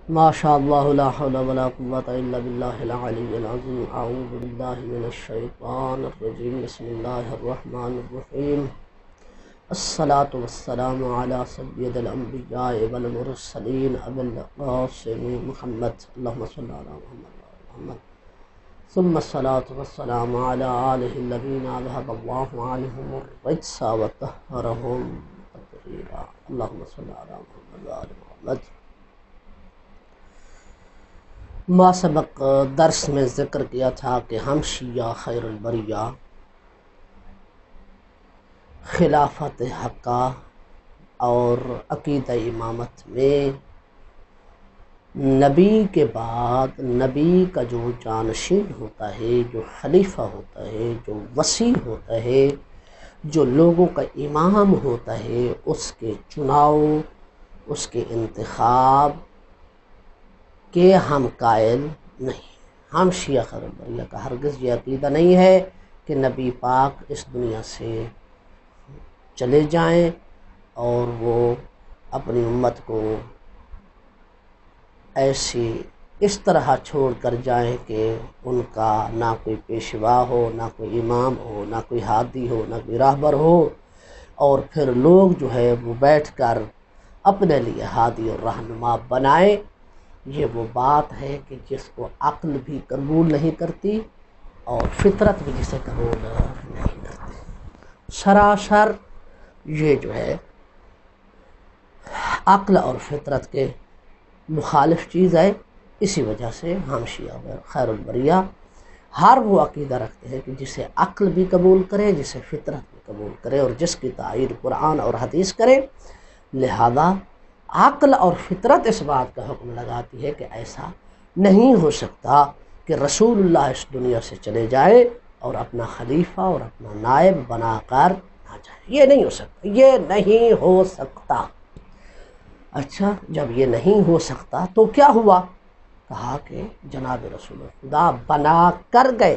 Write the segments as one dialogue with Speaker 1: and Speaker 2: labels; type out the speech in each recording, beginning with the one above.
Speaker 1: ماشاء اللہ لا حول ولا قوة الا باللہ العلی العظیم اعوذ باللہ من الشیطان الرجیم بسم اللہ الرحمن الرحیم الصلاة والسلام علی سید الانبیاء والمرسلین ابی القاسم محمد اللہم صلی علی محمد ثم الصلاة والسلام علی آلہ الذین اذھب اللہ عنہم الرجس وطہرہم تطہیرا اللہم صلی علی محمد وآل محمد۔ ما سبق درس میں ذکر کیا تھا کہ ہم شیعہ خیر البریہ خلافت حقہ اور عقیدہ امامت میں نبی کے بعد نبی کا جو جانشین ہوتا ہے، جو خلیفہ ہوتا ہے، جو وصی ہوتا ہے، جو لوگوں کا امام ہوتا ہے، اس کے چناؤ، اس کے انتخاب کہ ہم قائل نہیں۔ ہم شیعہ خیر البریہ کا ہرگز یہ عقیدہ نہیں ہے کہ نبی پاک اس دنیا سے چلے جائیں اور وہ اپنی امت کو اس طرح چھوڑ کر جائیں کہ ان کا نہ کوئی پیشوا ہو، نہ کوئی امام ہو، نہ کوئی ہادی ہو، نہ کوئی راہبر ہو، اور پھر لوگ جو ہے وہ بیٹھ کر اپنے لیے ہادی اور رہنما بنائیں۔ یہ وہ بات ہے کہ جس کو عقل بھی قبول نہیں کرتی اور فطرت بھی جسے قبول نہیں کرتی۔ سراسر یہ جو ہے عقل اور فطرت کے مخالف چیز ہے۔ اسی وجہ سے ہم شیعہ خیر البریہ ہر وہ عقیدہ رکھتے ہیں کہ جسے عقل بھی قبول کرے، جسے فطرت بھی قبول کرے اور جس کی تائید قرآن اور حدیث کرے۔ لہذا عقل اور فطرت اس بات کا حکم لگاتی ہے کہ ایسا نہیں ہو سکتا کہ رسول اللہ اس دنیا سے چلے جائے اور اپنا خلیفہ اور اپنا نائب بنا کر نہ جائے۔ یہ نہیں ہو سکتا، یہ نہیں ہو سکتا۔ اچھا، جب یہ نہیں ہو سکتا تو کیا ہوا؟ کہا کہ جناب رسول خدا بنا کر گئے،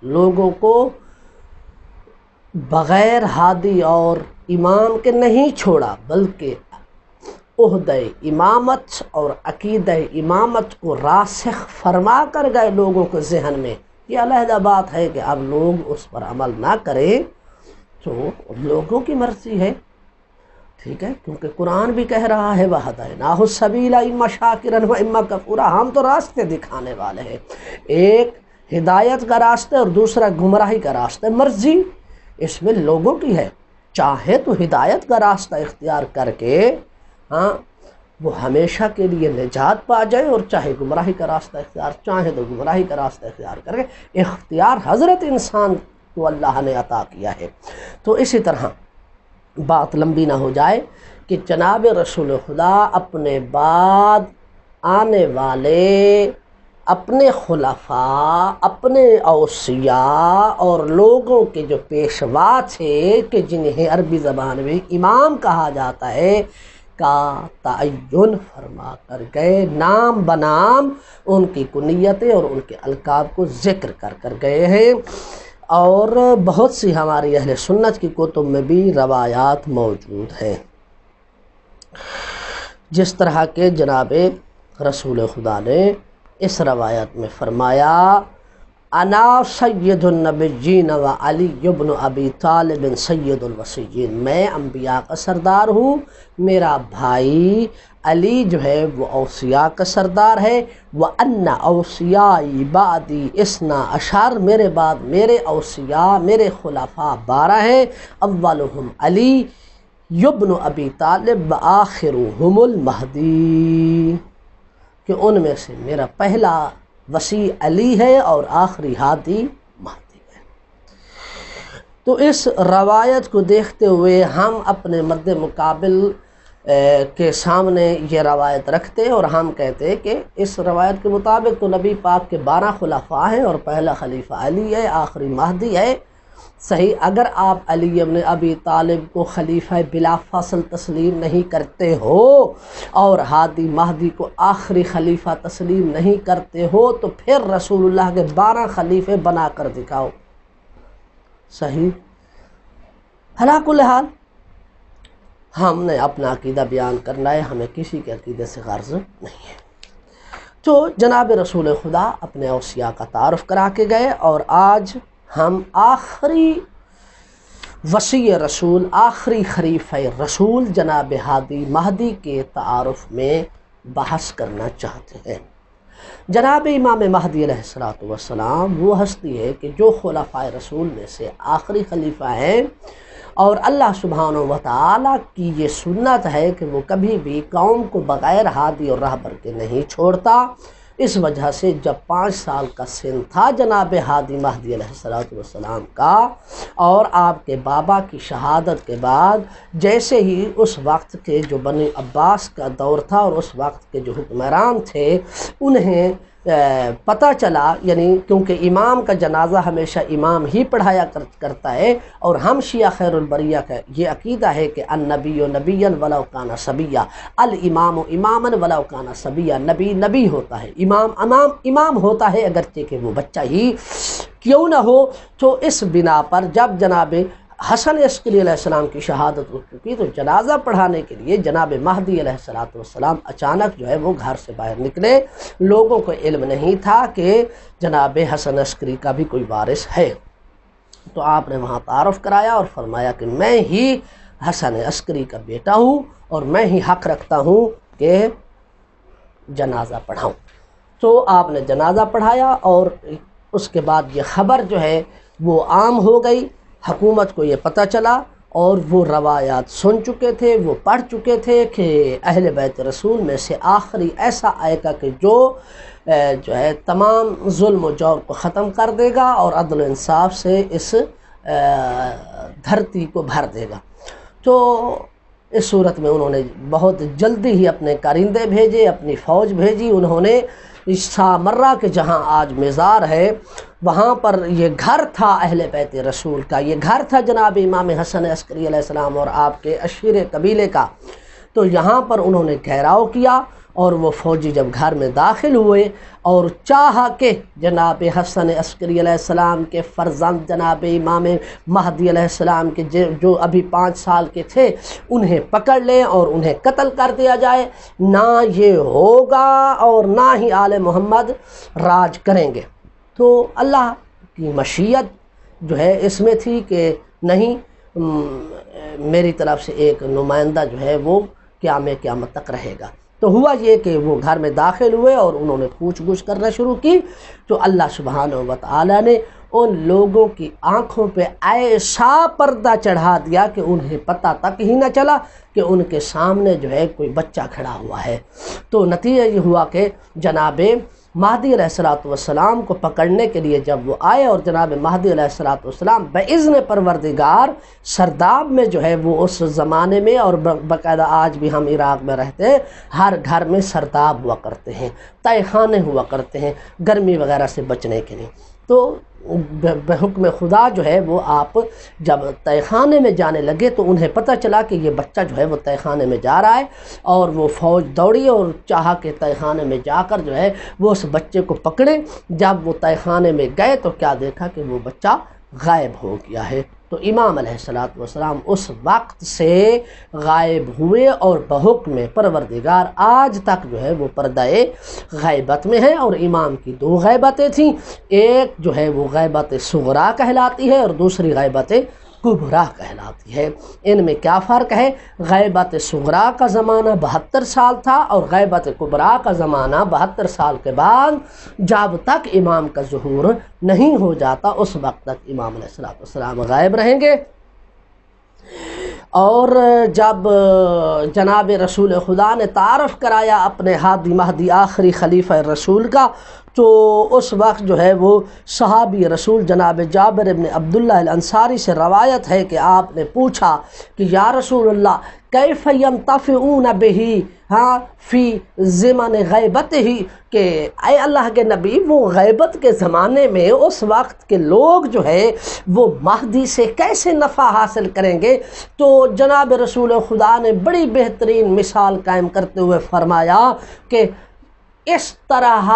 Speaker 1: لوگوں کو بغیر ہادی اور امام کے نہیں چھوڑا، بلکہ عہدہ امامت اور عقیدہ امامت کو راسخ فرما کر گئے لوگوں کے ذہن میں۔ یہ علیحدہ بات ہے کہ اب لوگ اس پر عمل نہ کریں تو لوگوں کی مرضی ہے، ٹھیک ہے، کیونکہ قرآن بھی کہہ رہا ہے وَهَدَيْنَاهُ السَّبِيلَ إِمَّا شَاكِرًا وَإِمَّا كَفُورًا، ہم تو راستے دکھانے والے ہیں، ایک ہدایت کا راستہ اور دوسرا گمراہی کا راستہ۔ مرضی اس میں لوگوں کی ہے، چاہے تو ہدایت کا راستہ اختیار کر کے وہ ہمیشہ کے لیے نجات پا جائے، اور چاہے گمراہی کا راستہ اختیار، چاہے تو گمراہی کا راستہ اختیار کر کے اختیار حضرت انسان کو اللہ نے عطا کیا ہے۔ تو اسی طرح بات لمبی نہ ہو جائے کہ جناب رسول خدا اپنے بعد آنے والے اپنے خلفاء، اپنے اوصیاء اور لوگوں کے جو پیشوا تھے کہ جنہیں عربی زبان میں امام کہا جاتا ہے کا تعین فرما کر گئے، نام بنام ان کی کنیتیں اور ان کے القاب کو ذکر کر گئے ہیں، اور بہت سی ہماری اہل سنت کی کتب میں بھی روایات موجود ہیں، جس طرح کہ جناب رسول خدا نے اس روایت میں فرمایا انا سید النبیین و علی ابن ابی طالب سید الوصیین، میں انبیاء کا سردار ہوں، میرا بھائی علی جو ہے وہ اوصیاء کا سردار ہے، وَأَنَّ أَوْصِيَاءِ بَعْدِي اثنا عشر، میرے بعد میرے اوصیاء، میرے خلفاء 12 ہیں، اولہم علی ابن ابی طالب وآخرہم المہدی، کہ ان میں سے میرا پہلا وصی علی ہے اور آخری ہادی مہدی ہے۔ تو اس روایت کو دیکھتے ہوئے ہم اپنے مد مقابل کے سامنے یہ روایت رکھتے اور ہم کہتے کہ اس روایت کے مطابق تو نبی پاک کے 12 خلفاء ہیں اور پہلا خلیفہ علی ہے، آخری مہدی ہے۔ صحیح، اگر آپ علی ابن ابی طالب کو خلیفہ بلا فاصل تسلیم نہیں کرتے ہو اور ہادی مہدی کو آخری خلیفہ تسلیم نہیں کرتے ہو تو پھر رسول اللہ کے 12 خلیفے بنا کر دکھاؤ۔ صحیح، علی کل حال ہم نے اپنا عقیدہ بیان کرنا ہے، ہمیں کسی کے عقیدے سے غرض نہیں ہے۔ تو جناب رسول خدا اپنے اوصیاء کا تعارف کرا کے گئے، اور آج ہم آخری وصی رسول، آخری خلیفہ رسول جناب ہادی مہدی کے تعارف میں بحث کرنا چاہتے ہیں۔ جناب امام مہدی علیہ السلام وہ ہستی ہے کہ جو خلفائے رسول میں سے آخری خلیفہ ہیں، اور اللہ سبحانہ و تعالیٰ کی یہ سنت ہے کہ وہ کبھی بھی قوم کو بغیر ہادی اور رہبر کے نہیں چھوڑتا۔ اس وجہ سے جب 5 سال کا سن تھا جناب ہادی مہدی علیہ السلام کا، اور آپ کے بابا کی شہادت کے بعد جیسے ہی اس وقت کے جو بنی عباس کا دور تھا اور اس وقت کے جو حکمران تھے انہیں پتہ چلا، یعنی کیونکہ امام کا جنازہ ہمیشہ امام ہی پڑھایا کرتا ہے، اور ہم شیعہ خیر البریہ کا یہ عقیدہ ہے کہ النبی نبیا ولو کان صبیا، الامام اماما ولو کان صبیا، نبی نبی ہوتا ہے، امام ہوتا ہے اگرچہ کہ وہ بچہ ہی کیوں نہ ہو۔ تو اس بنا پر جب جناب حسن عسکری علیہ السلام کی شہادت ہو چکی تو جنازہ پڑھانے کے لیے جناب مہدی علیہ السلام اچانک جو ہے وہ گھر سے باہر نکلے۔ لوگوں کو علم نہیں تھا کہ جناب حسن عسکری کا بھی کوئی وارث ہے، تو آپ نے وہاں تعارف کرایا اور فرمایا کہ میں ہی حسن عسکری کا بیٹا ہوں اور میں ہی حق رکھتا ہوں کہ جنازہ پڑھاؤں۔ تو آپ نے جنازہ پڑھایا، اور اس کے بعد یہ خبر جو ہے وہ عام ہو گئی، حکومت کو یہ پتہ چلا، اور وہ روایات سن چکے تھے، وہ پڑھ چکے تھے کہ اہل بیت رسول میں سے آخری ایسا آئے گا کہ جو ہے تمام ظلم و جور کو ختم کر دے گا اور عدل و انصاف سے اس دھرتی کو بھر دے گا۔ تو اس صورت میں انہوں نے بہت جلدی ہی اپنے کارندے بھیجے، اپنی فوج بھیجی۔ انہوں نے سامرہ کے جہاں آج مزار ہے وہاں پر یہ گھر تھا اہل بیت رسول کا، یہ گھر تھا جناب امام حسن عسکری علیہ السلام اور آپ کے عشیر قبیلے کا۔ تو یہاں پر انہوں نے گھیراؤ کیا، اور وہ فوجی جب گھر میں داخل ہوئے اور چاہا کہ جناب حسن عسکری علیہ السلام کے فرزند جناب امام مہدی علیہ السلام کے جو ابھی 5 سال کے تھے انہیں پکڑ لیں اور انہیں قتل کر دیا جائے، نہ یہ ہوگا اور نہ ہی آل محمد راج کریں گے۔ تو اللہ کی مشیت جو ہے اس میں تھی کہ نہیں، میری طرف سے ایک نمائندہ جو ہے وہ قیامت تک رہے گا۔ تو ہوا یہ کہ وہ گھر میں داخل ہوئے اور انہوں نے پوچھ گچھ کرنا شروع کی، تو اللہ سبحانہ و تعالیٰ نے ان لوگوں کی آنکھوں پہ ایسا پردہ چڑھا دیا کہ انہیں پتہ تک ہی نہ چلا کہ ان کے سامنے جو ہے کوئی بچہ کھڑا ہوا ہے۔ تو نتیجہ یہ ہوا کہ جناب مہدی علیہ السلام کو پکڑنے کے لیے جب وہ آئے، اور جناب مہدی علیہ السلام باذن پروردگار سرداب میں جو ہے وہ اس زمانے میں، اور باقاعدہ آج بھی ہم عراق میں رہتے ہیں، ہر گھر میں سرداب ہوا کرتے ہیں، تہہ خانے ہوا کرتے ہیں گرمی وغیرہ سے بچنے کے لیے۔ تو بحکم خدا جو ہے وہ آپ جب تہہ خانے میں جانے لگے تو انہیں پتہ چلا کہ یہ بچہ جو ہے وہ تہہ خانے میں جا رہا ہے، اور وہ فوج دوڑی اور چاہا کہ تہہ خانے میں جا کر جو ہے وہ اس بچے کو پکڑے۔ جب وہ تہہ خانے میں گئے تو کیا دیکھا کہ وہ بچہ غائب ہو گیا ہے۔ تو امام علیہ السلام اس وقت سے غائب ہوئے، اور بحکم پروردگار آج تک جو ہے وہ پردہ غیبت میں ہے۔ اور امام کی 2 غیبتیں تھیں، ایک جو ہے وہ غیبت صغریٰ کہلاتی ہے اور دوسری غیبت کبریٰ کہلاتی ہے۔ ان میں کیا فرق ہے؟ غیبت صغریٰ کا زمانہ 72 سال تھا، اور غیبت کبریٰ کا زمانہ 72 سال کے بعد جب تک امام کا ظہور نہیں ہو جاتا اس وقت تک امام علیہ السلام غائب رہیں گے۔ اور جب جناب رسول خدا نے تعارف کرایا اپنے ہادی مہدی آخری خلیفہ رسول کا، تو اس وقت جو ہے وہ صحابی رسول جناب جابر ابن عبداللہ الانصاری سے روایت ہے کہ آپ نے پوچھا کہ یا رسول اللہ کیف ینتفعون بہ فی زمن غیبتہ، کہ اے اللہ کے نبی وہ غیبت کے زمانے میں اس وقت کے لوگ جو ہے وہ مہدی سے کیسے نفع حاصل کریں گے؟ تو جناب رسول خدا نے بڑی بہترین مثال قائم کرتے ہوئے فرمایا کہ اس طرح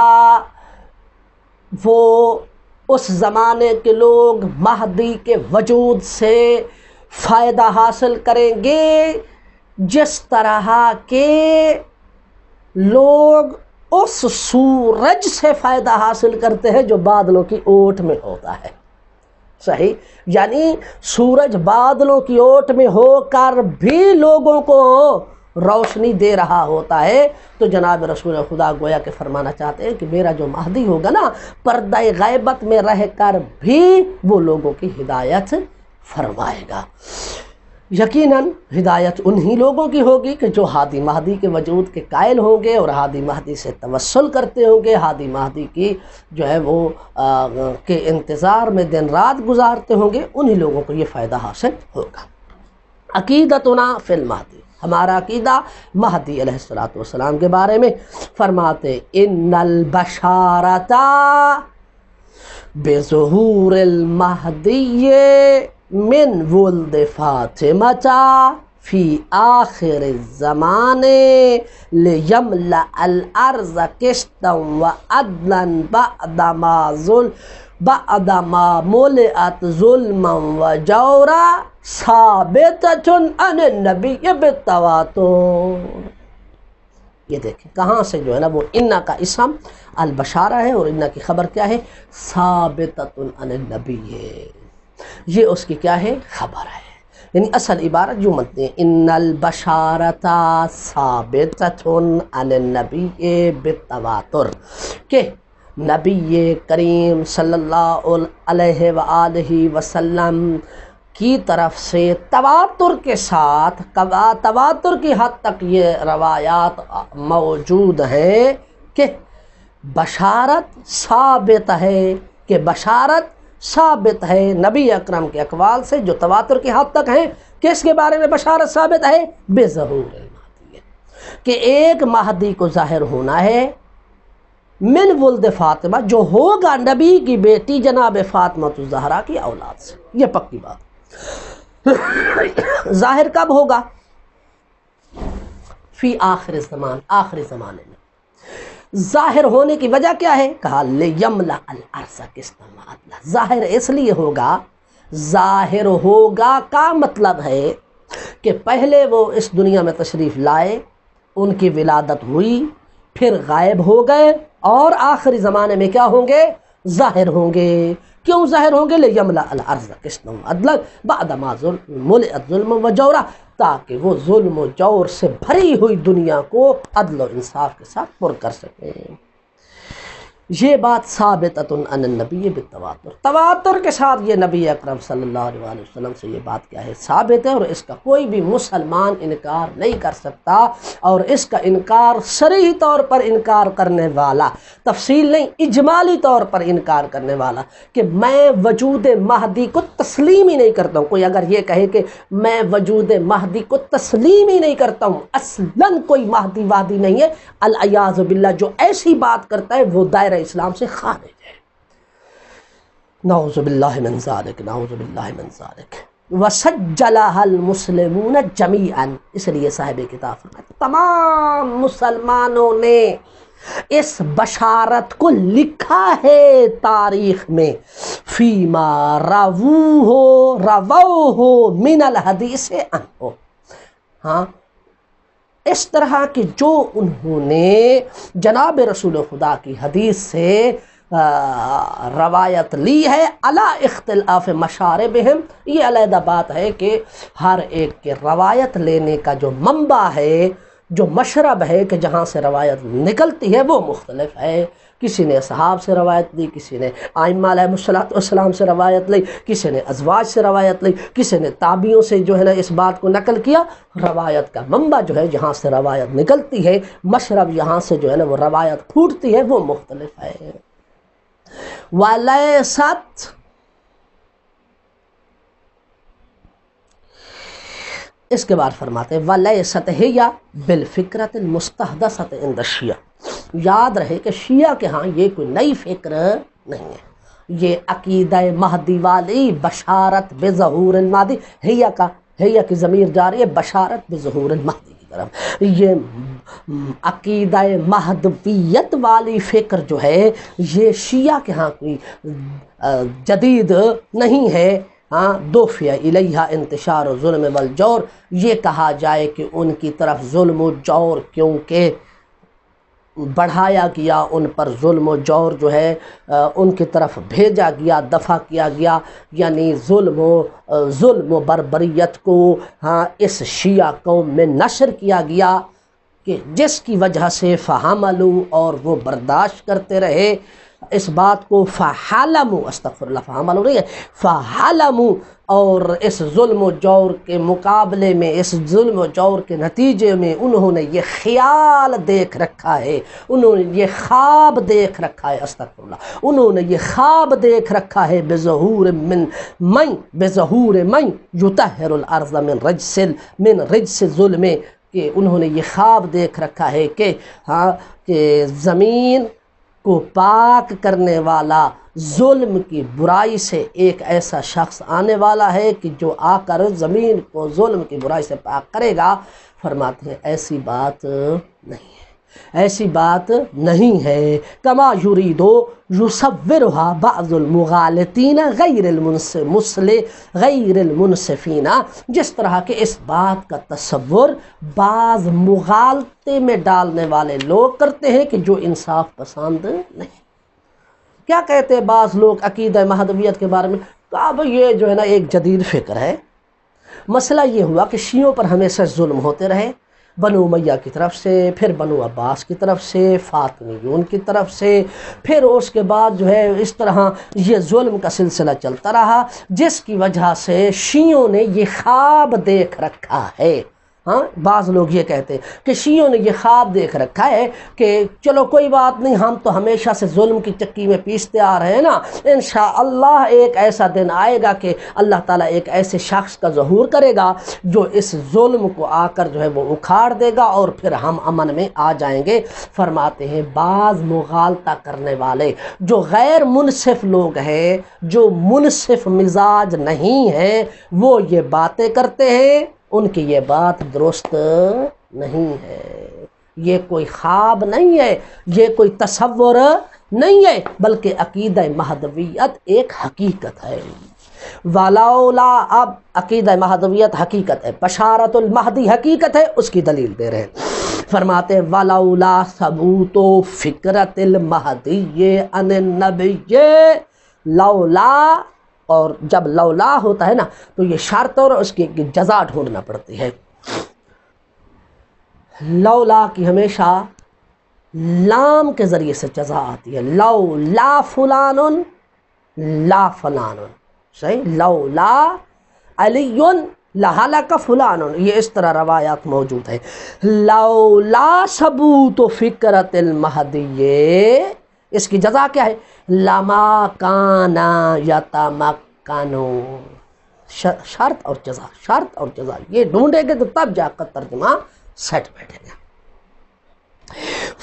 Speaker 1: وہ اس زمانے کے لوگ مہدی کے وجود سے فائدہ حاصل کریں گے جس طرح کے لوگ اس سورج سے فائدہ حاصل کرتے ہیں جو بادلوں کی اوٹ میں ہوتا ہے۔ صحیح، یعنی سورج بادلوں کی اوٹ میں ہو کر بھی لوگوں کو روشنی دے رہا ہوتا ہے، تو جناب رسول خدا گویا کہ فرمانا چاہتے ہیں کہ میرا جو مہدی ہوگا نا، پردہ غیبت میں رہ کر بھی وہ لوگوں کی ہدایت فرمائے گا۔ یقیناً ہدایت انہی لوگوں کی ہوگی کہ جو ہادی مہدی کے وجود کے قائل ہوں گے اور ہادی مہدی سے توسل کرتے ہوں گے، ہادی مہدی کی جو ہے وہ کے انتظار میں دن رات گزارتے ہوں گے، انہی لوگوں کو یہ فائدہ حاصل ہوگا۔ عقیدتنا فی المہدی، ہمارا عقیدہ مہدی علیہ السلام کے بارے میں فرماتے ان البشارۃ بظہور المہدی من ولد فاطمہ فی آخر الزمان لیملأ الارض قسطا وعدلا بعد ما ملئت ظلما وجورا ثابتۃ عن النبی بالتواتر۔ یہ دیکھیں کہاں سے جو ہے نا وہ انا کا اسم البشارہ ہے، اور انا کی خبر کیا ہے؟ ثابتۃ عن النبی ہے، یہ اس کی کیا ہے؟ خبر ہے۔ یعنی اصل عبارت جو مانتے ہیں ان البشارۃ ثابتۃ عن النبی بالتواتر، کہ نبی کریم صلی اللہ علیہ وآلہ وسلم کی طرف سے تواتر کے ساتھ، تواتر کی حد تک یہ روایات موجود ہیں کہ بشارت ثابت ہے، کہ بشارت ثابت ہے نبی اکرم کے اقوال سے جو تواتر کی حد تک ہیں، کہ اس کے بارے میں بشارت ثابت ہے بظہور المہدی، کہ ایک مہدی کو ظاہر ہونا ہے من ولد فاطمہ، جو ہوگا نبی کی بیٹی جناب فاطمہ الزہرا کی اولاد سے، یہ پکی بات۔ ظاہر کب ہوگا؟ فی آخر الزمان، آخری زمانے میں۔ ظاہر ہونے کی وجہ کیا ہے؟ کہا لیملأ الارض قسطا وعدلا، ظاہر اس لیے ہوگا، ظاہر ہوگا کا مطلب ہے کہ پہلے وہ اس دنیا میں تشریف لائے، ان کی ولادت ہوئی، پھر غائب ہو گئے، اور آخری زمانے میں کیا ہوں گے؟ ظاہر ہوں گے۔ کیوں ظاہر ہوں گے؟ لیملأ الارض قسطا وعدلا بعد ما ملئت ظلما وجورا، تاکہ وہ ظلم و جور سے بھری ہوئی دنیا کو عدل و انصاف کے ساتھ پر کر سکیں۔ یہ بات ثابتۃ عن النبی بالتواتر، تواتر کے ساتھ یہ نبی اکرم صلی اللہ علیہ وآلہ وسلم سے یہ بات کیا ہے؟ ثابت ہے، اور اس کا کوئی بھی مسلمان انکار نہیں کر سکتا، اور اس کا انکار صریح طور پر انکار کرنے والا، تفصیل نہیں اجمالی طور پر انکار کرنے والا، کہ میں وجود مہدی کو تسلیم ہی نہیں کرتا ہوں۔ کوئی اگر یہ کہے کہ میں وجود مہدی کو تسلیم ہی نہیں کرتا ہوں، اصلاً کوئی مہدی وادی نہیں ہے، العیاذ باللہ، جو ایسی بات کرتا ہے وہ دائرہ اسلام سے خارج ہے۔ نعوذ باللہ من ذالک، نعوذ باللہ من ذالک۔ وسجلها المسلمون جميعا، اس لیے صاحب کتاب فرماتے تمام مسلمانوں نے اس بشارت کو لکھا ہے تاریخ میں، فیما رووہ من الحدیث عنہ، ہاں اس طرح کہ جو انہوں نے جناب رسول خدا کی حدیث سے روایت لی ہے، علی اختلاف مشاربہم، یہ علیحدہ بات ہے کہ ہر ایک کے روایت لینے کا جو منبع ہے، جو مشرب ہے کہ جہاں سے روایت نکلتی ہے، وہ مختلف ہے۔ کسی نے اصحاب سے روایت لی، کسی نے ائمہ علیہ السلام سے روایت لی، کسی نے ازواج سے روایت لی، کسی نے تابعیوں سے جو ہے نا اس بات کو نقل کیا۔ روایت کا منبع جو ہے جہاں سے روایت نکلتی ہے، مشرب یہاں سے جو ہے نا وہ روایت پھوٹتی ہے، وہ مختلف ہے۔ وَلَيْسَتْ، اس کے بعد فرماتے ہیں وَلَيْسَتْ هِيَ بِالْفِكْرَةِ الْمُسْتَحْدَثَةِ عِنْدَ الشِّيَعَةِ، یاد رہے کہ شیعہ کے ہاں یہ کوئی نئی فکر نہیں ہے، یہ عقیدہ مہدی والی بشارت بظہور المہدی، ہیہ کی ضمیر جاری ہے بشارت بظہور المہدی کی طرف۔ یہ عقیدہ مہدویت والی فکر جو ہے یہ شیعہ کے ہاں کوئی جدید نہیں ہے۔ ہاں دوفیہ الیہا انتشار و ظلم والجور، یہ کہا جائے کہ ان کی طرف ظلم و جور، کیونکہ بڑھایا گیا، ان پر ظلم و جور جو ہے ان کی طرف بھیجا گیا، دفع کیا گیا، یعنی ظلم و بربریت کو اس شیعہ قوم میں نشر کیا گیا کہ جس کی وجہ سے فحملوا، اور وہ برداشت کرتے رہے اس بات کو، فحلموا، استغفر اللہ، فحملوا نہیں ہے، فحلموا، اور اس ظلم و جور کے مقابلے میں، اس ظلم و جور کے نتیجے میں انہوں نے یہ خیال دیکھ رکھا ہے، انہوں نے یہ خواب دیکھ رکھا ہے، استغفر اللہ، انہوں نے یہ خواب دیکھ رکھا ہے، بظہور من یطہر الارض من رجس الظلم، کہ انہوں نے یہ خواب دیکھ رکھا ہے کہ زمین کو پاک کرنے والا ظلم کی برائی سے ایک ایسا شخص آنے والا ہے کہ جو آ کر زمین کو ظلم کی برائی سے پاک کرے گا۔ فرماتے ہیں ایسی بات نہیں ہے، ایسی بات نہیں ہے، کما یریدو یصورھا بعض المغالطین غیر المنصفین، جس طرح کہ اس بات کا تصور بعض مغالطے میں ڈالنے والے لوگ کرتے ہیں کہ جو انصاف پسند نہیں۔ کیا کہتے ہیں بعض لوگ عقیدہ مہدویت کے بارے میں؟ کہا بھئی یہ جو ہے نا ایک جدید فکر ہے، مسئلہ یہ ہوا کہ شیعوں پر ہمیشہ ظلم ہوتے رہے، بنو امیہ کی طرف سے، پھر بنو عباس کی طرف سے، فاطمیون کی طرف سے، پھر اس کے بعد جو ہے اس طرح یہ ظلم کا سلسلہ چلتا رہا، جس کی وجہ سے شیعوں نے یہ خواب دیکھ رکھا ہے۔ بعض لوگ یہ کہتے ہیں کہ شیعوں نے یہ خواب دیکھ رکھا ہے کہ چلو کوئی بات نہیں، ہم تو ہمیشہ سے ظلم کی چکی میں پیستے آ رہے ہیں نا، انشاءاللہ ایک ایسا دن آئے گا کہ اللہ تعالیٰ ایک ایسے شخص کا ظہور کرے گا جو اس ظلم کو آ کر جو ہے وہ اکھاڑ دے گا اور پھر ہم امن میں آ جائیں گے۔ فرماتے ہیں بعض مغالطہ کرنے والے جو غیر منصف لوگ ہیں، جو منصف مزاج نہیں ہیں، وہ یہ باتیں کرتے ہیں، ان کی یہ بات درست نہیں ہے، یہ کوئی خواب نہیں ہے، یہ کوئی تصور نہیں ہے، بلکہ عقیدہ مہدویت ایک حقیقت ہے۔ ولولا، اب عقیدہ مہدویت حقیقت ہے، بشارت المہدی حقیقت ہے، اس کی دلیل دے رہے ہیں۔ فرماتے ہیں ولولا ثبوت فکرت المہدی عن النبی، لولا، اور جب لولا ہوتا ہے نا تو یہ شرط اور اس کی جزا ڈھونڈنا پڑتی ہے۔ لولا کی ہمیشہ لام کے ذریعے سے جزا آتی ہے، لولا فلان لا فلان، صحیح، لولا علی لہلک فلان، یہ اس طرح روایات موجود ہے۔ لولا ثبوت فکرت المہدی، اس کی جزا کیا ہے؟ لما کانا یتمکنو، شرط اور جزا، شرط اور جزا یہ ڈھونڈیں گے تو تب جا کر ترجمہ سیٹ بیٹھے گا۔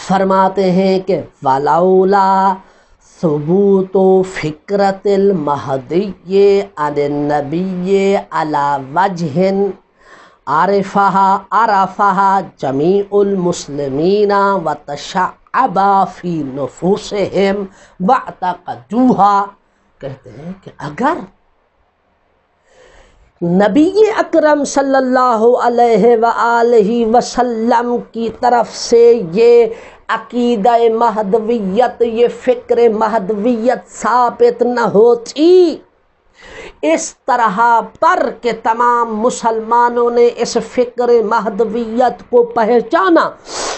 Speaker 1: فرماتے ہیں کہ ولولا ثبوت فکرت المہدی عن النبی علی وجہ عرفہا جمیع المسلمین وتشعب فی نفوسہم واعتقدوہا، کہتے ہیں کہ اگر نبی اکرم صلی اللہ علیہ وآلہ وسلم کی طرف سے یہ عقیدہ مہدویت، یہ فکر مہدویت ثابت نہ ہوتی اس طرح پر کہ تمام مسلمانوں نے اس فکر مہدویت کو پہچانا،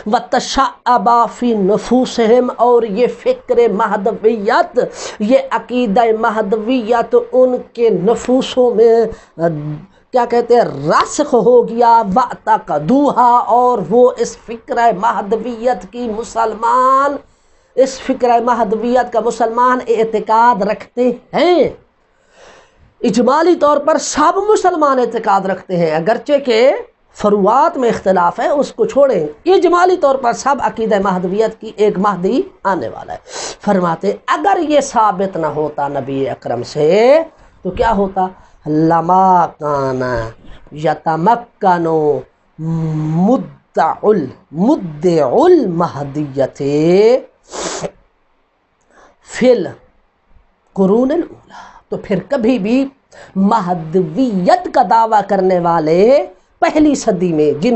Speaker 1: وتشعب فی نفوسہم، اور یہ فکر مہدویت، یہ عقیدہ مہدویت ان کے نفوسوں میں کیا کہتے ہیں راسخ ہو گیا، واعتقدوہا، اور وہ اس فکر مہدویت کی مسلمان، اس فکر مہدویت کا مسلمان اعتقاد رکھتے ہیں۔ اجمالی طور پر سب مسلمان اعتقاد رکھتے ہیں، اگرچہ کہ فروعات میں اختلاف ہے، اس کو چھوڑیں، اجمالی طور پر سب عقیدہ مہدویت کی ایک مہدی آنے والا ہے۔ فرماتے اگر یہ ثابت نہ ہوتا نبی اکرم سے تو کیا ہوتا؟ لما کان یتمکن مدع المہدیت فی القرون الاولی، تو پھر کبھی بھی مہدویت کا دعویٰ کرنے والے پہلی صدی میں جن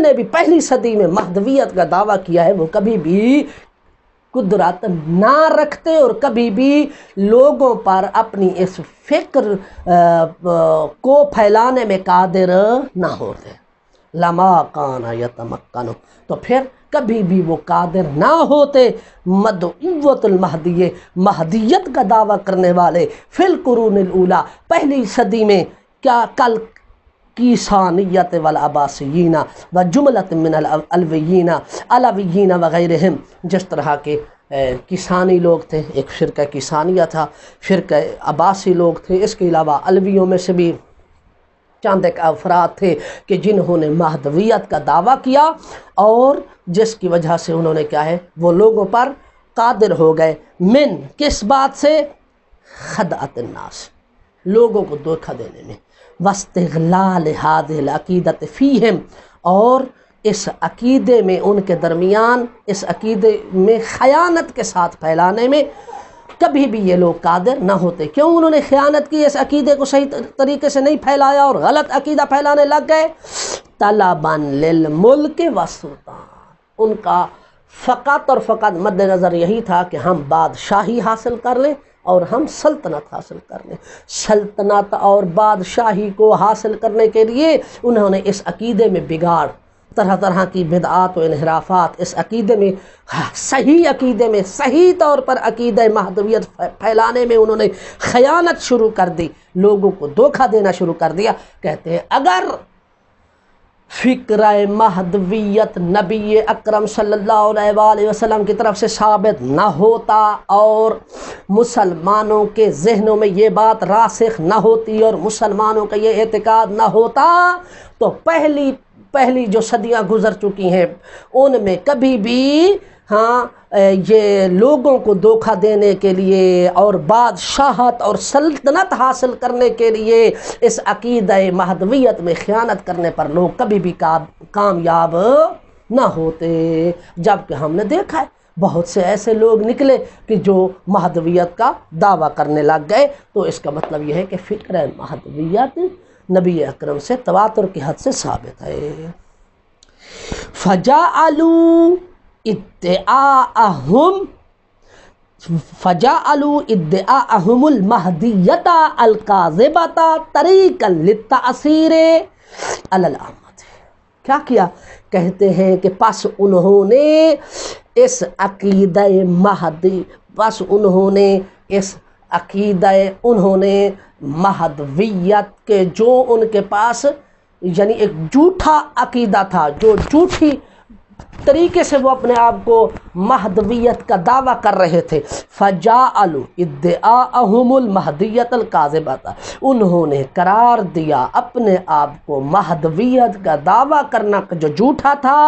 Speaker 1: نے بھی پہلی صدی میں مہدویت کا دعویٰ کیا ہے وہ کبھی بھی قدرت نہ رکھتے اور کبھی بھی لوگوں پر اپنی اس فکر کو پھیلانے میں قادر نہ ہوتے. لما کان یتمکن، تو پھر کبھی بھی وہ قادر نہ ہوتے مدعوۃ المہدی، مہدیت کا دعویٰ کرنے والے فی القرون الاولیٰ پہلی صدی میں، کیا کل کیسانیت والعباسیین و جملت من العلویین علویین وغیرہم، جس طرح کے کیسانی لوگ تھے، ایک فرقہ کیسانیہ تھا، فرقہ عباسی لوگ تھے، اس کے علاوہ علویوں میں سے بھی چند ایک افراد تھے کہ جنہوں نے مہدویت کا دعویٰ کیا، اور جس کی وجہ سے انہوں نے کیا ہے وہ لوگوں پر قادر ہو گئے. من کس بات سے؟ خدعت الناس، لوگوں کو دھوکہ دینے میں، واستغلال هذه العقیدۃ فیہم، اور اس عقیدے میں ان کے درمیان، اس عقیدے میں خیانت کے ساتھ پھیلانے میں کبھی بھی یہ لوگ قادر نہ ہوتے. کیوں انہوں نے خیانت کی؟ اس عقیدے کو صحیح طریقے سے نہیں پھیلایا اور غلط عقیدہ پھیلانے لگ گئے. طلبا للملک والسلطان، ان کا فقط اور فقط مد نظر یہی تھا کہ ہم بادشاہی حاصل کر لیں اور ہم سلطنت حاصل کر لیں. سلطنت اور بادشاہی کو حاصل کرنے کے لیے انہوں نے اس عقیدے میں بگاڑ، طرح طرح کی بدعات و انحرافات اس عقیدے میں، صحیح عقیدے میں، صحیح طور پر عقیدہ مہدویت پھیلانے میں انہوں نے خیانت شروع کر دی، لوگوں کو دھوکہ دینا شروع کر دیا. کہتے ہیں اگر فکرہ مہدویت نبی اکرم صلی اللہ علیہ وآلہ وسلم کی طرف سے ثابت نہ ہوتا اور مسلمانوں کے ذہنوں میں یہ بات راسخ نہ ہوتی اور مسلمانوں کا یہ اعتقاد نہ ہوتا، تو پہلی جو صدیاں گزر چکی ہیں ان میں کبھی بھی یہ لوگوں کو دھوکہ دینے کے لیے اور بادشاہت اور سلطنت حاصل کرنے کے لیے اس عقیدہ مہدویت میں خیانت کرنے پر لوگ کبھی بھی کامیاب نہ ہوتے. جبکہ ہم نے دیکھا ہے بہت سے ایسے لوگ نکلے کہ جو مہدویت کا دعویٰ کرنے لگ گئے. تو اس کا مطلب یہ ہے کہ فکر مہدویت نبی اکرم سے تواتر کی حد سے ثابت ہے. فجعلوا ادعاءهم المہدیۃ الکاذبۃ طریقا للتأثیر علی الامة. کیا کیا؟ کہتے ہیں کہ پس انہوں نے اس عقیدہ مہدویت کے جو ان کے پاس یعنی ایک جھوٹا عقیدہ تھا، جو جھوٹی طریقے سے وہ اپنے آپ کو مہدویت کا دعویٰ کر رہے تھے. فجعلوا ادعاءهم المہدیۃ الکاذبۃ، انہوں نے قرار دیا اپنے آپ کو مہدویت کا دعویٰ کرنا جو جھوٹا تھا،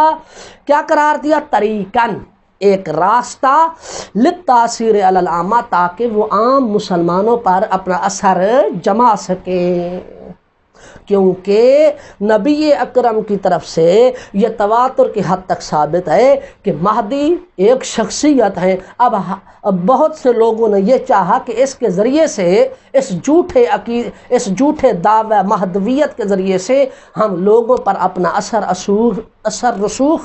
Speaker 1: کیا قرار دیا؟ طریقاً، ایک راستہ، للتاثیر علی العامہ، تاکہ وہ عام مسلمانوں پر اپنا اثر جما سکیں. کیونکہ نبی اکرم کی طرف سے یہ تواتر کی حد تک ثابت ہے کہ مہدی ایک شخصیت ہے. اب بہت سے لوگوں نے یہ چاہا کہ اس کے ذریعے سے اس جھوٹے دعوی مہدویت کے ذریعے سے ہم لوگوں پر اپنا اثر رسوخ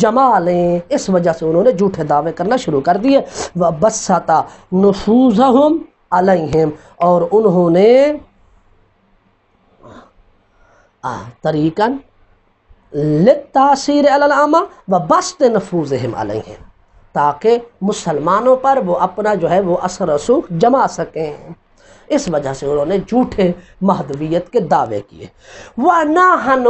Speaker 1: جما لیں. اس وجہ سے انہوں نے جھوٹے دعوے کرنا شروع کر دیے. وَبَسَّطَ نُفُوذَهُمْ عَلَيْهِمْ، اور انہوں نے طریقاً للتاثیر علی العامہ وبسط نفوذہم علیہم، تاکہ مسلمانوں پر وہ اپنا جو ہے وہ اثر رسوخ جما سکیں. اس وجہ سے انہوں نے جھوٹے مہدویت کے دعوے کیے. وَنَحْنُ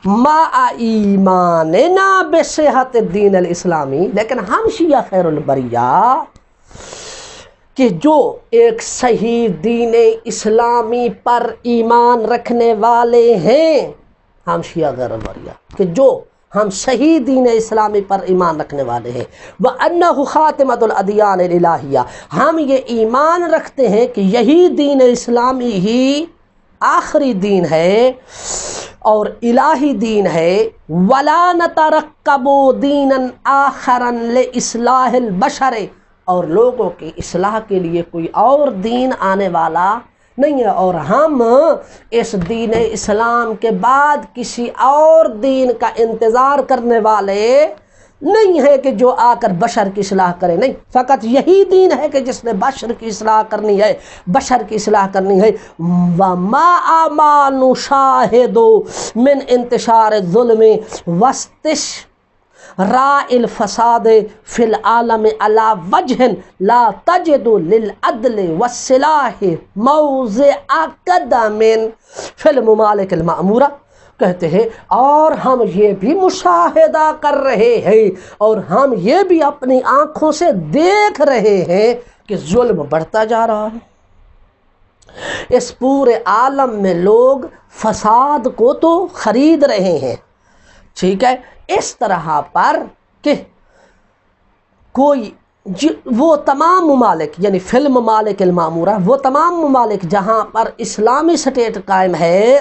Speaker 1: مَعَ ایماننا بصحت الدین الاسلامی، لیکن ہم شیعہ خیر البریہ کہ جو ایک صحیح دین اسلامی پر ایمان رکھنے والے ہیں، ہم شیعہ غیر البریہ کہ جو ہم صحیح دین اسلامی پر ایمان رکھنے والے ہیں. وَأَنَّهُ خَاتِمَةُ الْأَدْيَانِ الْإِلَٰهِيَّةِ، ہم یہ ایمان رکھتے ہیں کہ یہی دین اسلامی ہی آخری دین ہے اور الہی دین ہے. وَلَا نَتَرَقَّبُ دِينًا آخَرًا لِإِصْلَاحِ الْبَشَرِ، اور لوگوں کی اصلاح کے لیے کوئی اور دین آنے والا نہیں ہے، اور ہم اس دین اسلام کے بعد کسی اور دین کا انتظار کرنے والے نہیں ہے کہ جو آ کر بشر کی اصلاح کرے، نہیں، فقط یہی دین ہے کہ جس نے بشر کی اصلاح کرنی ہے، بشر کی اصلاح کرنی ہے۔ وَمَا مَا نُشَاهِدُ مِنْ انتشار الظلم واستشراء الفساد فی العالم علی وجہ لا تجد للعدل والصلاح موضع قدم فی الممالک المأمورہ، کہتے ہیں اور ہم یہ بھی مشاہدہ کر رہے ہیں اور ہم یہ بھی اپنی آنکھوں سے دیکھ رہے ہیں کہ ظلم بڑھتا جا رہا ہے۔ اس پورے عالم میں لوگ فساد کو تو خرید رہے ہیں، ٹھیک ہے، اس طرح پر کہ کوئی وہ تمام ممالک یعنی فی الممالک المامورہ، وہ تمام ممالک جہاں پر اسلامی سٹیٹ قائم ہے،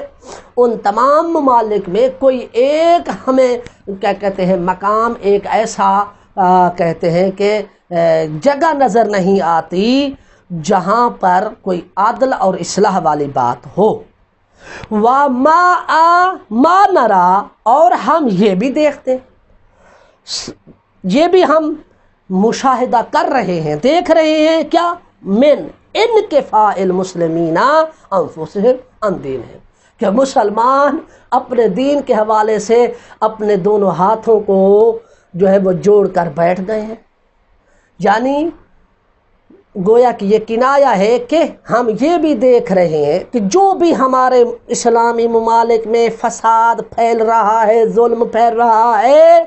Speaker 1: ان تمام ممالک میں کوئی ایک ہمیں کیا کہتے ہیں مقام، ایک ایسا کہتے ہیں کہ جگہ نظر نہیں آتی جہاں پر کوئی عدل اور اصلاح والی بات ہو۔ وَمَا نَرَى، اور ہم یہ بھی دیکھتے، یہ بھی ہم مشاہدہ کر رہے ہیں، دیکھ رہے ہیں کیا؟ من انکفاء المسلمین انفسہم عن دینہم، کہ مسلمان اپنے دین کے حوالے سے اپنے دونوں ہاتھوں کو جو ہے وہ جوڑ کر بیٹھ گئے ہیں۔ یعنی گویا کہ یہ کنایا ہے کہ ہم یہ بھی دیکھ رہے ہیں کہ جو بھی ہمارے اسلامی ممالک میں فساد پھیل رہا ہے، ظلم پھیل رہا ہے،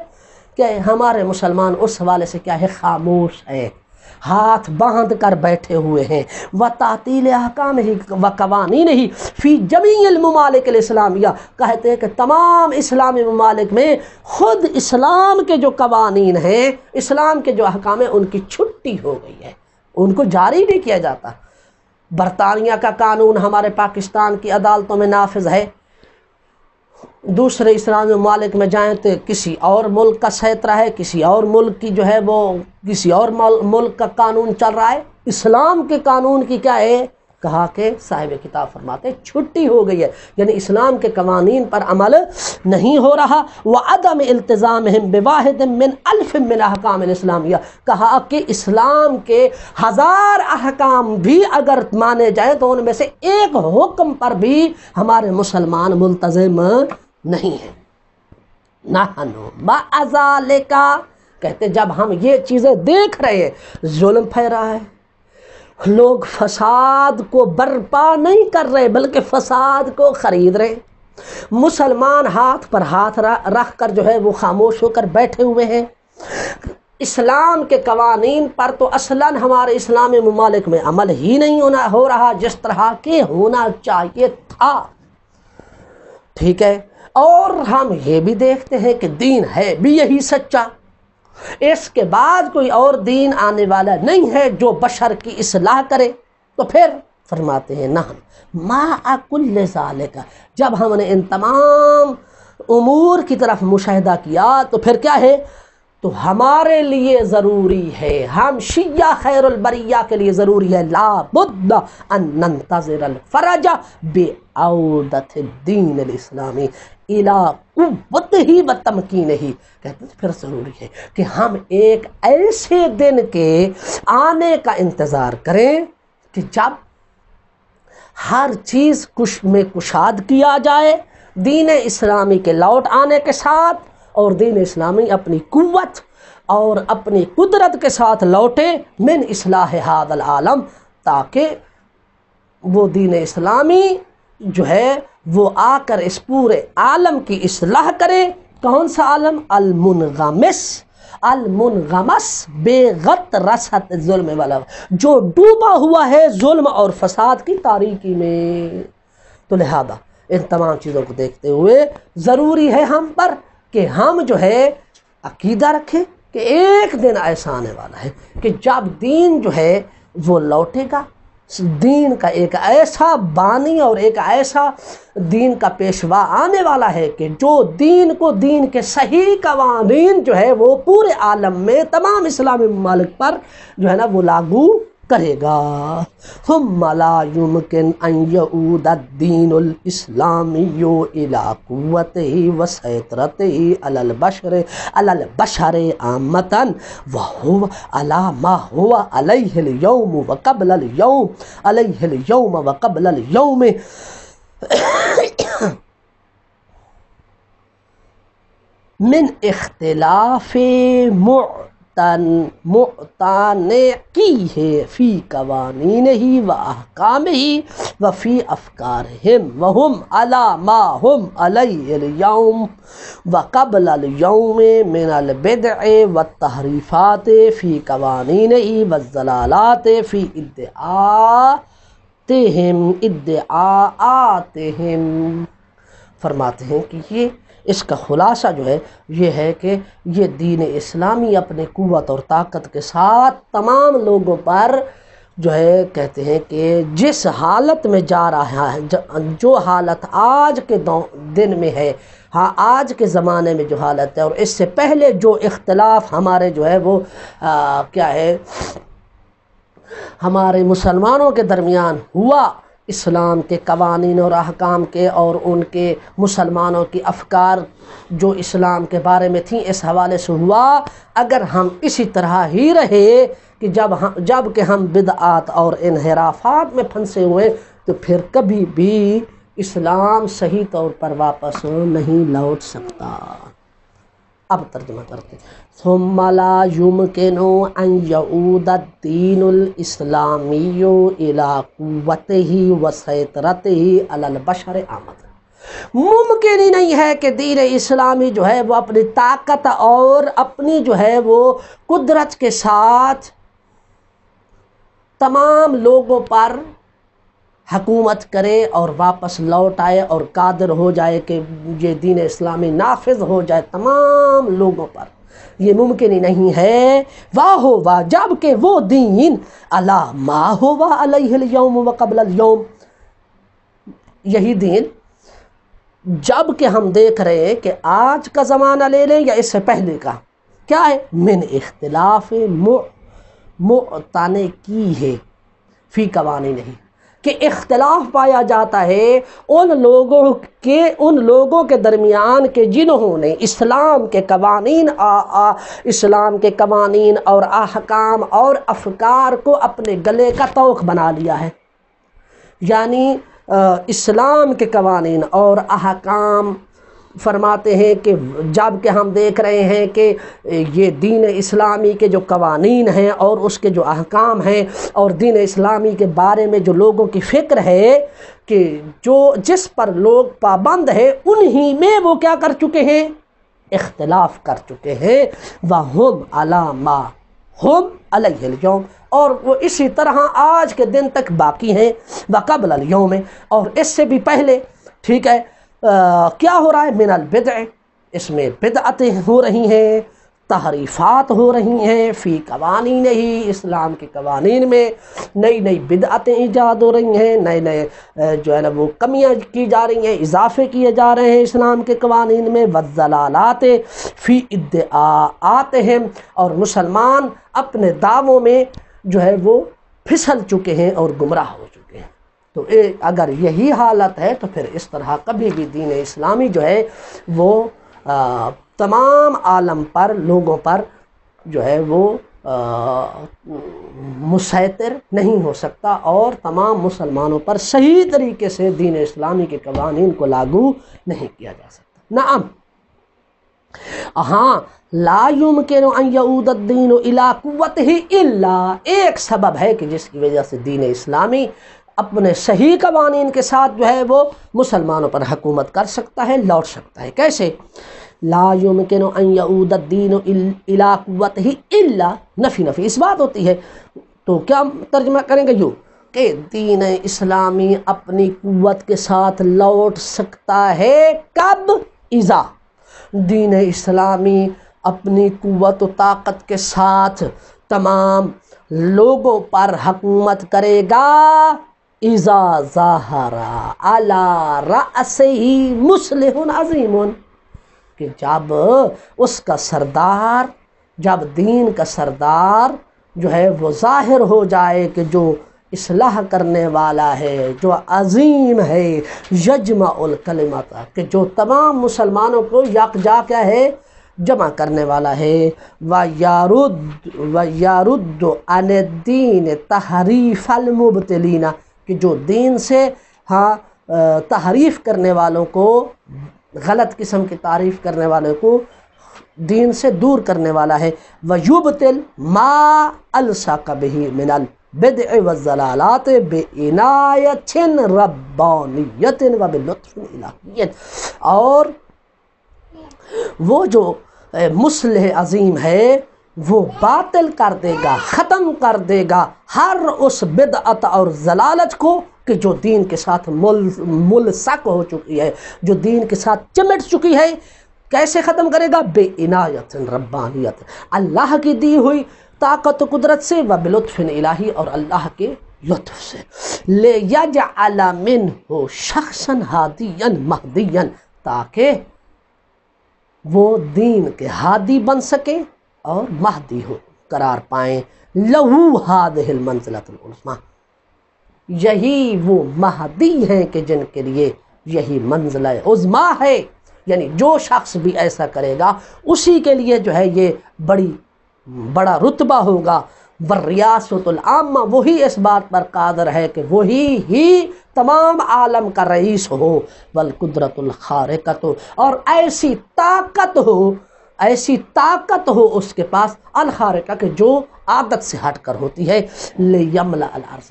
Speaker 1: کہ ہمارے مسلمان اس حوالے سے کیا ہے؟ خاموش ہے، ہاتھ باندھ کر بیٹھے ہوئے ہیں۔ وَتَعْطِيلِ أَحْكَامِهِ وَقَوَانِينِهِ فِي جَمِيعِ الْمَمَالِكِ الْإِسْلَامِيَّةِ، کہتے ہیں کہ تمام اسلامی ممالک میں خود اسلام کے جو قوانین ہیں، اسلام کے جو احکام ہیں، ان کی چھٹی ہو گئی ہے، ان کو جاری نہیں کیا جاتا۔ برطانیہ کا قانون ہمارے پاکستان کی عدالتوں میں نافذ ہے، دوسرے اسلامی ممالک میں جائیں تو کسی اور ملک کا سیطرہ ہے، کسی اور ملک کی جو ہے وہ کسی اور ملک کا قانون چل رہا ہے۔ اسلام کے قانون کی کیا ہے؟ کہا کہ صاحب کتاب فرماتے چھٹی ہو گئی ہے، یعنی اسلام کے قوانین پر عمل نہیں ہو رہا۔ وعدم التزامہم بواحد من الف من احکام الاسلامیہ، کہا کہ اسلام کے 1000 احکام بھی اگر مانے جائیں تو ان میں سے ایک حکم پر بھی ہمارے مسلمان ملتزم نہیں ہیں۔ نحنو مع ذالک، کہتے جب ہم یہ چیزیں دیکھ رہے ہیں، ظلم پھیل رہا ہے، لوگ فساد کو برپا نہیں کر رہے بلکہ فساد کو خرید رہے، مسلمان ہاتھ پر ہاتھ رکھ کر جو ہے وہ خاموش ہو کر بیٹھے ہوئے ہیں۔ اسلام کے قوانین پر تو اصلاً ہمارے اسلامی ممالک میں عمل ہی نہیں ہو رہا جس طرح کے ہونا چاہیے تھا، ٹھیک ہے، اور ہم یہ بھی دیکھتے ہیں کہ دین ہے بھی یہی سچا، اس کے بعد کوئی اور دین آنے والا نہیں ہے جو بشر کی اصلاح کرے۔ تو پھر فرماتے ہیں نحن مع کل ذالک، جب ہم نے ان تمام امور کی طرف مشاہدہ کیا تو پھر کیا ہے؟ تو ہمارے لیے ضروری ہے، ہم شیعہ خیر البریہ کے لیے ضروری ہے، لا بد ان ننتظر الفرج بعودۃ الدین الاسلامی الی قوتہ و تمکینہ، کہتے ہیں پھر ضروری ہے کہ ہم ایک ایسے دن کے آنے کا انتظار کریں کہ جب ہر چیز میں کشاد کیا جائے دین اسلامی کے لوٹ آنے کے ساتھ، اور دین اسلامی اپنی قوت اور اپنی قدرت کے ساتھ لوٹے من اصلاح ھذا العالم، تاکہ وہ دین اسلامی جو ہے وہ آ کر اس پورے عالم کی اصلاح کرے۔ کون سا عالم؟ المنغمس بے غطرست ظلم والا، جو ڈوبا ہوا ہے ظلم اور فساد کی تاریکی میں۔ تو لہذا ان تمام چیزوں کو دیکھتے ہوئے ضروری ہے ہم پر کہ ہم جو ہے عقیدہ رکھیں کہ ایک دن ایسا آنے والا ہے کہ جب دین جو ہے وہ لوٹے گا، دین کا ایک ایسا بانی اور ایک ایسا دین کا پیشوا آنے والا ہے کہ جو دین کو، دین کے صحیح قوانین جو ہے وہ پورے عالم میں تمام اسلامی ممالک پر جو ہے نا وہ لاگو کرے گا. ثم لا يمكن ان يعود الدين الاسلامی الى قوته وسيطرته على البشر عامة وهو على ما هو عليه اليوم وقبل اليوم من اختلاف معتنقیہ فی قوانینہ و احکامہ وفی افکارہم وہم علی ما ہم علیہ اليوم وقبل اليوم من البدع والتحریفات فی قوانینہ والضلالات فی ادعاءاتہم. فرماتے ہیں کہ اس کا خلاصہ جو ہے یہ ہے کہ یہ دین اسلامی اپنے قوت اور طاقت کے ساتھ تمام لوگوں پر جو ہے کہتے ہیں کہ جس حالت میں جا رہا ہے، جو حالت آج کے دن میں ہے، ہاں آج کے زمانے میں جو حالت ہے، اور اس سے پہلے جو اختلاف ہمارے جو ہے وہ کیا ہے ہمارے مسلمانوں کے درمیان ہوا، اسلام کے قوانین اور احکام کے اور ان کے مسلمانوں کی افکار جو اسلام کے بارے میں تھیں، اس حوالے سے ہوا. اگر ہم اسی طرح ہی رہے کہ جب کہ ہم بدعات اور انحرافات میں پھنسے ہوئے، تو پھر کبھی بھی اسلام صحیح طور پر واپس نہیں لوٹ سکتا. اب ترجمہ کرتے ہیں. ثم لا يمكن ان يعود الدين الاسلامی الى قوته وسيطرته على البشر عامة. ممکن ہی نہیں ہے کہ دین اسلامی جو ہے وہ اپنی طاقت اور اپنی جو ہے وہ قدرت کے ساتھ تمام لوگوں پر حکومت کرے اور واپس لوٹ آئے اور قادر ہو جائے کہ یہ دین اسلامی نافذ ہو جائے تمام لوگوں پر. یہ ممکن ہی نہیں ہے. واہ جب کہ وہ دین علی ما هو علیہ اليوم وقبل اليوم، یہی دین جب کہ ہم دیکھ رہے ہیں کہ آج کا زمانہ لے لیں یا اس سے پہلے کا، کیا ہے؟ من اختلاف معتنقیہ فی قوانینہ، کہ اختلاف پایا جاتا ہے ان لوگوں کے درمیان کہ جنہوں نے اسلام کے قوانین اور احکام اور افکار کو اپنے گلے کا طوق بنا لیا ہے. یعنی اسلام کے قوانین اور احکام فرماتے ہیں کہ جب کہ ہم دیکھ رہے ہیں کہ یہ دین اسلامی کے جو قوانین ہیں اور اس کے جو احکام ہیں اور دین اسلامی کے بارے میں جو لوگوں کی فکر ہے کہ جس پر لوگ پابند ہیں، انہی میں وہ کیا کر چکے ہیں؟ اختلاف کر چکے ہیں. وَهُمْ عَلَى مَا هُمْ عَلَيْهِ الْيَوْمِ، اور وہ اسی طرح آج کے دن تک باقی ہیں. وَقَبْلَ الْيَوْمِ، اور اس سے بھی پہلے. ٹھیک ہے، کیا ہو رہا ہے؟ من البدع، اس میں بدعتیں ہو رہی ہیں، تحریفات ہو رہی ہیں فی قوانین ہی، اسلام کے قوانین میں نئی بدعتیں ایجاد ہو رہی ہیں، نئے جو ہے نا وہ کمیاں کی جا رہی ہیں، اضافے کیے جا رہے ہیں اسلام کے قوانین میں. والضلالات فی ادعاءاتہم، اور مسلمان اپنے دعووں میں جو ہے وہ پھسل چکے ہیں اور گمراہ ہو چکے ہیں. تو اگر یہی حالت ہے تو پھر اس طرح کبھی بھی دین اسلامی جو ہے وہ تمام عالم پر لوگوں پر جو ہے وہ مسیطر نہیں ہو سکتا اور تمام مسلمانوں پر صحیح طریقے سے دین اسلامی کے قوانین کو لاگو نہیں کیا جا سکتا. نعم، ہاں، لا يمكن ان يعود الدين الى قوته الا، ایک سبب ہے کہ جس کی وجہ سے دین اسلامی اپنے صحیح قوانین کے ساتھ جو ہے وہ مسلمانوں پر حکومت کر سکتا ہے، لوٹ سکتا ہے. کیسے؟ لا يمكن ان يعود الدين الى قوته الا، نفی اس بات ہوتی ہے. تو کیا ترجمہ کریں گے یوں کہ دین اسلامی اپنی قوت کے ساتھ لوٹ سکتا ہے کب؟ اذا، دین اسلامی اپنی قوت و طاقت کے ساتھ تمام لوگوں پر حکومت کرے گا. اذا ظاہر علی رأسہ مصلح عظیم، کہ جب اس کا سردار، جب دین کا سردار جو ہے وہ ظاہر ہو جائے کہ جو اصلاح کرنے والا ہے، جو عظیم ہے، یجمع الکلمۃ، کہ جو تمام مسلمانوں کو یکجا کیا ہے، جمع کرنے والا ہے، وَيَرُدُّ عَنِ الدِّينِ تَحْرِيفَ الْمُبْطِلِينَ، کہ جو دین سے تحریف کرنے والوں کو، غلط قسم کی تعریف کرنے والوں کو دین سے دور کرنے والا ہے، وَيُبْطِلْ مَا أَلْصَقَ بِهِ مِنَ الْبِدْعِ وَالضَّلَالَاتِ بِعِنَایَةٍ رَبَّانِیَّةٍ وَبِلُطْفٍ الٰہِیٍّ، اور وہ جو مصلح عظیم ہے وہ باطل کر دے گا، ختم کر دے گا ہر اس بدعت اور ضلالت کو کہ جو دین کے ساتھ ملصق ہو چکی ہے، جو دین کے ساتھ چمٹ چکی ہے۔ کیسے ختم کرے گا؟ بے عنایت ربانیت، اللہ کی دی ہوئی طاقت و قدرت سے، و بلطف الہی، اور اللہ کے لطف سے، لیجعل منہ شخصا ہادیا مہدیا، تاکہ وہ دین کے ہادی بن سکے اور مہدی ہو قرار پائیں، لہو ہادہ المنزلۃ العظمیٰ، یہی وہ مہدی ہیں کہ جن کے لیے یہی منزلہ عظمیٰ ہے، یعنی جو شخص بھی ایسا کرے گا اسی کے لیے جو ہے یہ بڑا رتبہ ہوگا، والریاست العامہ، وہی اس بات پر قادر ہے کہ وہی ہی تمام عالم کا رئیس ہو، والقدرت الخارقۃ، اور ایسی طاقت ہو اس کے پاس، الخارقہ، کہ جو عادت سے ہٹ کر ہوتی ہے، لیملأ الارض،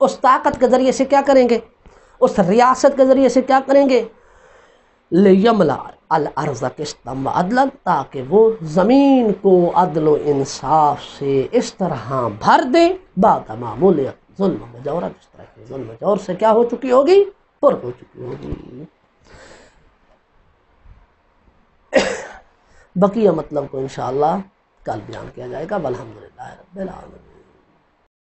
Speaker 1: اس طاقت کے ذریعے سے کیا کریں گے، اس ریاست کے ذریعے سے کیا کریں گے، لیملأ الارض قسطا وعدلا، تاکہ وہ زمین کو عدل و انصاف سے اس طرح بھر دے، بعدما ملئت ظلم و جورا، جس طرح کہ ظلم و جور سے کیا ہو چکی ہوگی، پر ہو چکی ہوگی۔ بقیہ مطلب کو انشاءاللہ کل بیان کیا جائے گا، والحمدللہ رب العالمین۔